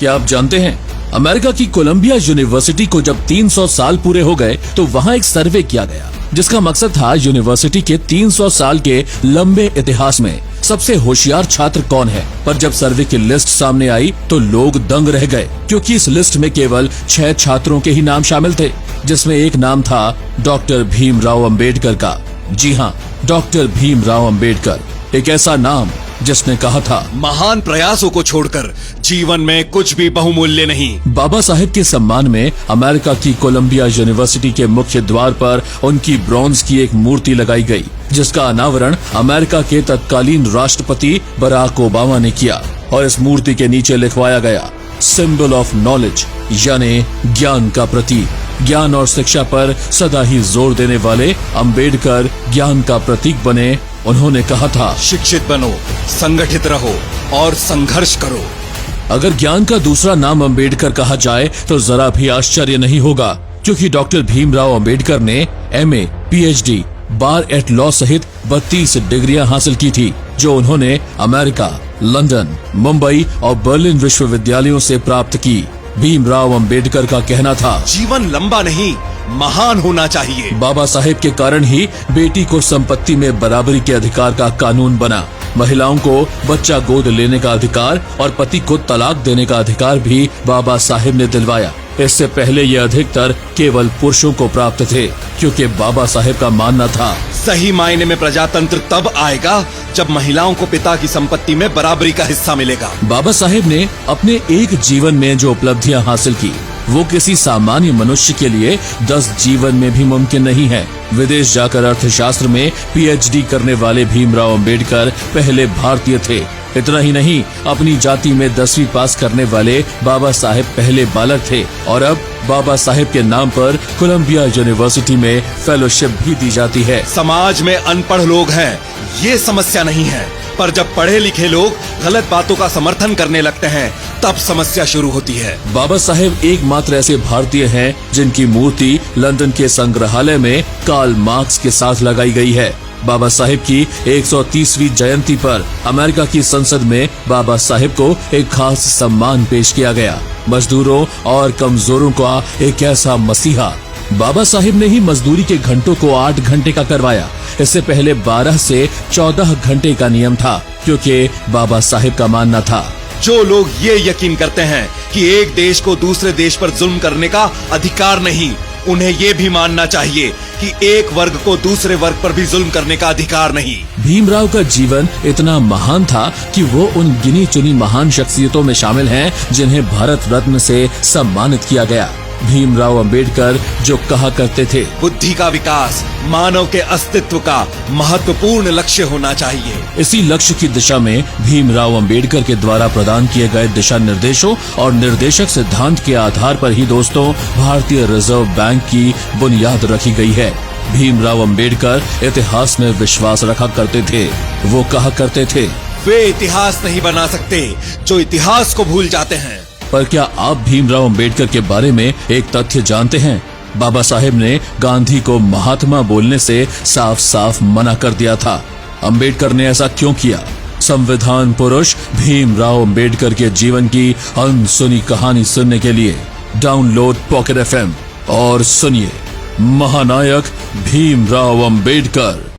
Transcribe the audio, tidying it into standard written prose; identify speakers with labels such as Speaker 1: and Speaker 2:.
Speaker 1: क्या आप जानते हैं अमेरिका की कोलंबिया यूनिवर्सिटी को जब 300 साल पूरे हो गए तो वहाँ एक सर्वे किया गया जिसका मकसद था यूनिवर्सिटी के 300 साल के लंबे इतिहास में सबसे होशियार छात्र कौन है। पर जब सर्वे की लिस्ट सामने आई तो लोग दंग रह गए, क्योंकि इस लिस्ट में केवल 6 छात्रों के ही नाम शामिल थे, जिसमें एक नाम था डॉक्टर भीमराव अंबेडकर का। जी हाँ, डॉक्टर भीमराव अंबेडकर, एक ऐसा नाम जिसने कहा था,
Speaker 2: महान प्रयासों को छोड़कर जीवन में कुछ भी बहुमूल्य नहीं।
Speaker 1: बाबा साहेब के सम्मान में अमेरिका की कोलंबिया यूनिवर्सिटी के मुख्य द्वार पर उनकी ब्रॉन्ज की एक मूर्ति लगाई गई, जिसका अनावरण अमेरिका के तत्कालीन राष्ट्रपति बराक ओबामा ने किया और इस मूर्ति के नीचे लिखवाया गया, सिंबल ऑफ नॉलेज, यानी ज्ञान का प्रतीक। ज्ञान और शिक्षा पर सदा ही जोर देने वाले अंबेडकर ज्ञान का प्रतीक बने। उन्होंने कहा था,
Speaker 2: शिक्षित बनो, संगठित रहो और संघर्ष करो।
Speaker 1: अगर ज्ञान का दूसरा नाम अंबेडकर कहा जाए तो जरा भी आश्चर्य नहीं होगा, क्योंकि डॉक्टर भीमराव अंबेडकर ने एमए, पीएचडी, बार एट लॉ सहित 32 डिग्रियां हासिल की थी, जो उन्होंने अमेरिका, लंदन, मुंबई और बर्लिन विश्वविद्यालयों से प्राप्त की। भीमराव अंबेडकर का कहना था,
Speaker 2: जीवन लंबा नहीं, महान होना चाहिए।
Speaker 1: बाबा साहेब के कारण ही बेटी को संपत्ति में बराबरी के अधिकार का कानून बना। महिलाओं को बच्चा गोद लेने का अधिकार और पति को तलाक देने का अधिकार भी बाबा साहेब ने दिलवाया। इससे पहले ये अधिकतर केवल पुरुषों को प्राप्त थे, क्योंकि बाबा साहेब का मानना था,
Speaker 2: सही मायने में प्रजातंत्र तब आएगा जब महिलाओं को पिता की संपत्ति में बराबरी का हिस्सा मिलेगा।
Speaker 1: बाबा साहेब ने अपने एक जीवन में जो उपलब्धियां हासिल की, वो किसी सामान्य मनुष्य के लिए 10 जीवन में भी मुमकिन नहीं है। विदेश जाकर अर्थशास्त्र में पीएचडी करने वाले भीमराव अंबेडकर पहले भारतीय थे। इतना ही नहीं, अपनी जाति में 10वीं पास करने वाले बाबा साहेब पहले बालक थे और अब बाबा साहेब के नाम पर कोलंबिया यूनिवर्सिटी में फेलोशिप भी दी जाती है।
Speaker 2: समाज में अनपढ़ लोग हैं, ये समस्या नहीं है, पर जब पढ़े लिखे लोग गलत बातों का समर्थन करने लगते हैं तब समस्या शुरू होती है।
Speaker 1: बाबा साहेब एकमात्र ऐसे भारतीय हैं जिनकी मूर्ति लंदन के संग्रहालय में कार्ल मार्क्स के साथ लगाई गई है। बाबा साहेब की 130वीं जयंती पर अमेरिका की संसद में बाबा साहेब को एक खास सम्मान पेश किया गया। मजदूरों और कमजोरों का एक ऐसा मसीहा। बाबा साहेब ने ही मजदूरी के घंटों को 8 घंटे का करवाया। इससे पहले 12 से 14 घंटे का नियम था, क्योंकि बाबा साहेब का मानना था,
Speaker 2: जो लोग ये यकीन करते हैं कि एक देश को दूसरे देश पर जुल्म करने का अधिकार नहीं, उन्हें ये भी मानना चाहिए कि एक वर्ग को दूसरे वर्ग पर भी जुल्म करने का अधिकार नहीं।
Speaker 1: भीमराव का जीवन इतना महान था कि वो उन गिनी चुनी महान शख्सियतों में शामिल हैं जिन्हें भारत रत्न से सम्मानित किया गया। भीमराव अंबेडकर जो कहा करते थे,
Speaker 2: बुद्धि का विकास मानव के अस्तित्व का महत्वपूर्ण लक्ष्य होना चाहिए।
Speaker 1: इसी लक्ष्य की दिशा में भीमराव अंबेडकर के द्वारा प्रदान किए गए दिशा निर्देशों और निर्देशक सिद्धांत के आधार पर ही दोस्तों भारतीय रिजर्व बैंक की बुनियाद रखी गई है। भीमराव अंबेडकर इतिहास में विश्वास रखा करते थे। वो कहा करते थे,
Speaker 2: वे इतिहास नहीं बना सकते जो इतिहास को भूल जाते हैं।
Speaker 1: पर क्या आप भीमराव अंबेडकर के बारे में एक तथ्य जानते हैं? बाबा साहेब ने गांधी को महात्मा बोलने से साफ साफ मना कर दिया था। अंबेडकर ने ऐसा क्यों किया? संविधान पुरुष भीमराव अंबेडकर के जीवन की अनसुनी कहानी सुनने के लिए डाउनलोड पॉकेट FM और सुनिए महानायक भीमराव अंबेडकर।